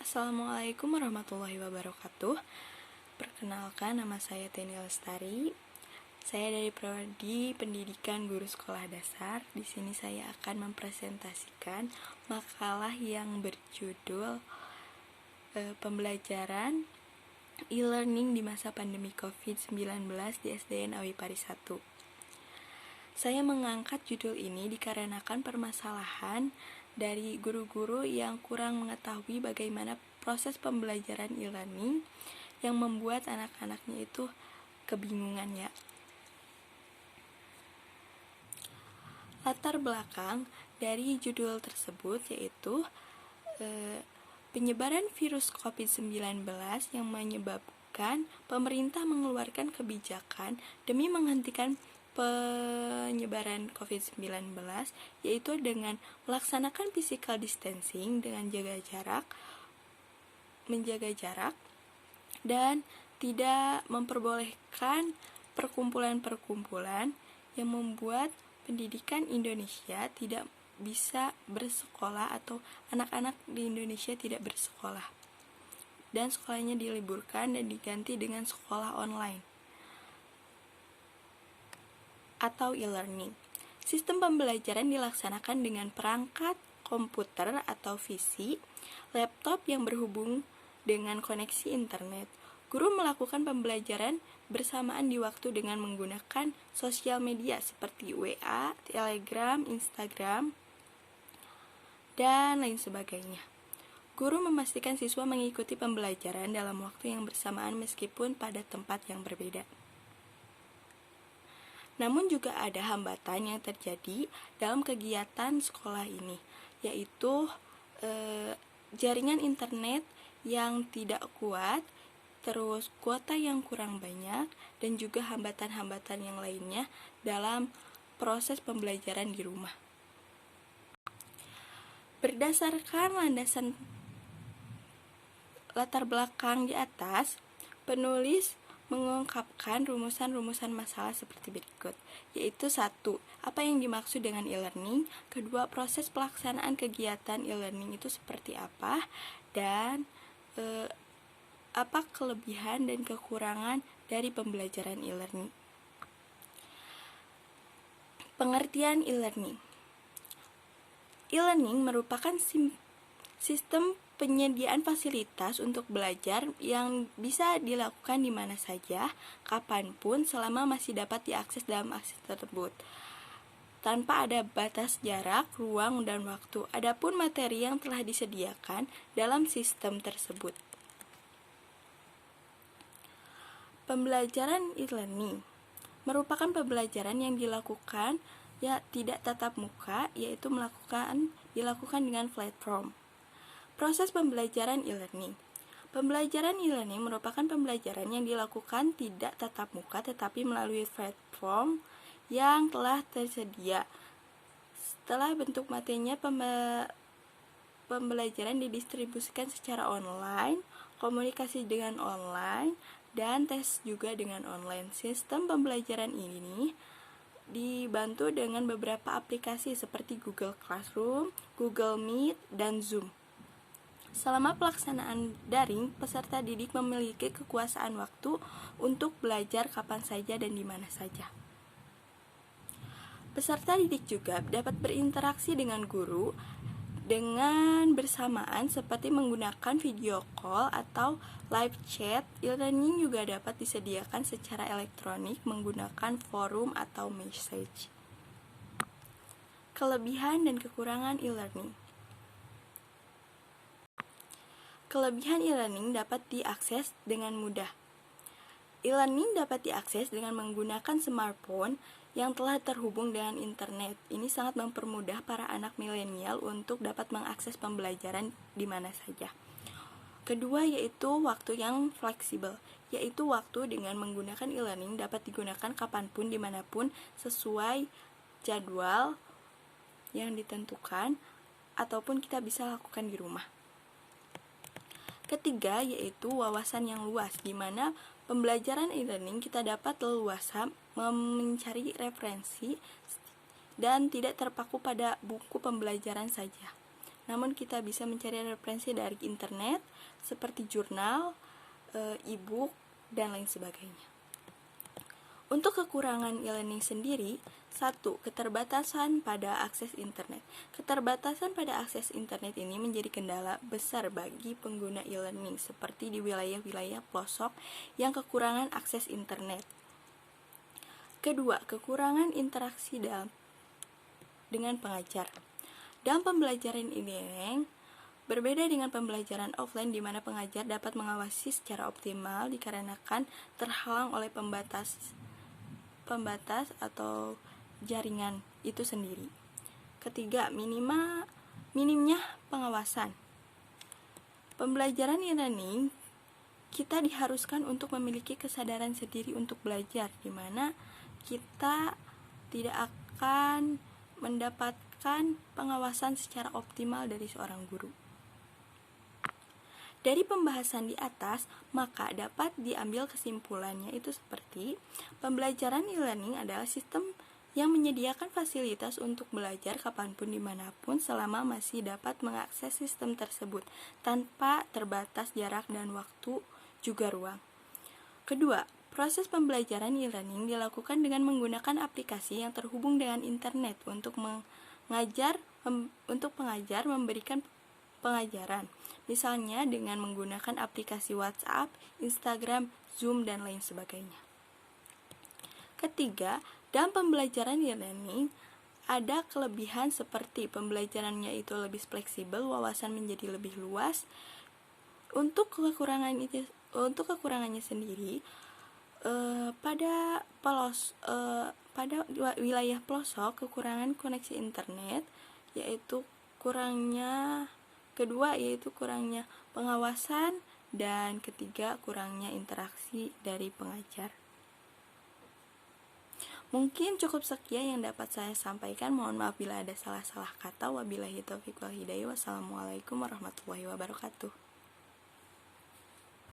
Assalamualaikum warahmatullahi wabarakatuh. Perkenalkan, nama saya Teni Lestari. Saya dari Prodi Pendidikan Guru Sekolah Dasar. Di sini saya akan mempresentasikan makalah yang berjudul Pembelajaran e-learning di masa pandemi COVID-19 di SDN Awi Pari 1. Saya mengangkat judul ini dikarenakan permasalahan dari guru-guru yang kurang mengetahui bagaimana proses pembelajaran e-learning yang membuat anak-anaknya itu kebingungan ya. Latar belakang dari judul tersebut yaitu penyebaran virus COVID-19 yang menyebabkan pemerintah mengeluarkan kebijakan demi menghentikan penyebaran COVID-19, yaitu dengan melaksanakan physical distancing dengan menjaga jarak dan tidak memperbolehkan perkumpulan-perkumpulan yang membuat pendidikan Indonesia tidak bisa bersekolah atau anak-anak di Indonesia tidak bersekolah dan sekolahnya diliburkan dan diganti dengan sekolah online atau e-learning. Sistem pembelajaran dilaksanakan dengan perangkat komputer atau PC, laptop yang berhubung dengan koneksi internet. Guru melakukan pembelajaran bersamaan di waktu dengan menggunakan sosial media seperti WA, Telegram, Instagram, dan lain sebagainya. Guru memastikan siswa mengikuti pembelajaran dalam waktu yang bersamaan meskipun pada tempat yang berbeda. Namun juga ada hambatan yang terjadi dalam kegiatan sekolah ini, yaitu jaringan internet yang tidak kuat, terus kuota yang kurang banyak, dan juga hambatan-hambatan yang lainnya dalam proses pembelajaran di rumah. Berdasarkan landasan latar belakang di atas, penulis mengungkapkan rumusan-rumusan masalah seperti berikut, yaitu 1. Apa yang dimaksud dengan e-learning? 2. Proses pelaksanaan kegiatan e-learning itu seperti apa? Dan apa kelebihan dan kekurangan dari pembelajaran e-learning? Pengertian e-learning. E-learning merupakan sistem penyediaan fasilitas untuk belajar yang bisa dilakukan di mana saja, kapanpun, selama masih dapat diakses dalam akses tersebut, tanpa ada batas jarak, ruang, dan waktu. Adapun materi yang telah disediakan dalam sistem tersebut. Pembelajaran e-learning merupakan pembelajaran yang dilakukan tidak tatap muka, yaitu dilakukan dengan platform. Proses pembelajaran e-learning. Pembelajaran e-learning merupakan pembelajaran yang dilakukan tidak tatap muka tetapi melalui platform yang telah tersedia. Setelah bentuk materinya, pembelajaran didistribusikan secara online, komunikasi dengan online, dan tes juga dengan online. Sistem pembelajaran ini dibantu dengan beberapa aplikasi seperti Google Classroom, Google Meet, dan Zoom. Selama pelaksanaan daring, peserta didik memiliki kekuasaan waktu untuk belajar kapan saja dan di mana saja. Peserta didik juga dapat berinteraksi dengan guru dengan bersamaan seperti menggunakan video call atau live chat. E-learning juga dapat disediakan secara elektronik menggunakan forum atau message. Kelebihan dan kekurangan e-learning. Kelebihan e-learning dapat diakses dengan mudah. E-learning dapat diakses dengan menggunakan smartphone yang telah terhubung dengan internet. Ini sangat mempermudah para anak milenial untuk dapat mengakses pembelajaran di mana saja. Kedua yaitu waktu yang fleksibel, yaitu waktu dengan menggunakan e-learning dapat digunakan kapanpun, dimanapun, sesuai jadwal yang ditentukan, ataupun kita bisa lakukan di rumah. Ketiga yaitu wawasan yang luas, di mana pembelajaran e-learning kita dapat leluasa mencari referensi dan tidak terpaku pada buku pembelajaran saja. namun kita bisa mencari referensi dari internet seperti jurnal, e-book, dan lain sebagainya. Untuk kekurangan e-learning sendiri, 1. Keterbatasan pada akses internet. Keterbatasan pada akses internet ini menjadi kendala besar bagi pengguna e-learning seperti di wilayah-wilayah pelosok yang kekurangan akses internet. Kedua, kekurangan interaksi dengan pengajar. Dalam pembelajaran e-learning, berbeda dengan pembelajaran offline di mana pengajar dapat mengawasi secara optimal dikarenakan terhalang oleh pembatas atau jaringan itu sendiri. Ketiga, minimnya pengawasan. Pembelajaran e-learning kita diharuskan untuk memiliki kesadaran sendiri untuk belajar, di mana kita tidak akan mendapatkan pengawasan secara optimal dari seorang guru. Dari pembahasan di atas, maka dapat diambil kesimpulannya itu seperti pembelajaran e-learning adalah sistem yang menyediakan fasilitas untuk belajar kapanpun dimanapun selama masih dapat mengakses sistem tersebut tanpa terbatas jarak dan waktu juga ruang. Kedua, proses pembelajaran e-learning dilakukan dengan menggunakan aplikasi yang terhubung dengan internet untuk pengajar memberikan pengajaran, misalnya dengan menggunakan aplikasi WhatsApp, Instagram, Zoom, dan lain sebagainya. Ketiga, dalam pembelajaran e-learning ada kelebihan seperti pembelajarannya itu lebih fleksibel, wawasan menjadi lebih luas. Untuk kekurangannya sendiri, pada wilayah pelosok kekurangan koneksi internet, yaitu kurangnya pengawasan, dan ketiga kurangnya interaksi dari pengajar. Mungkin cukup sekian yang dapat saya sampaikan. Mohon maaf bila ada salah-salah kata. Wabillahi taufiq wal hidayah. Wassalamualaikum warahmatullahi wabarakatuh.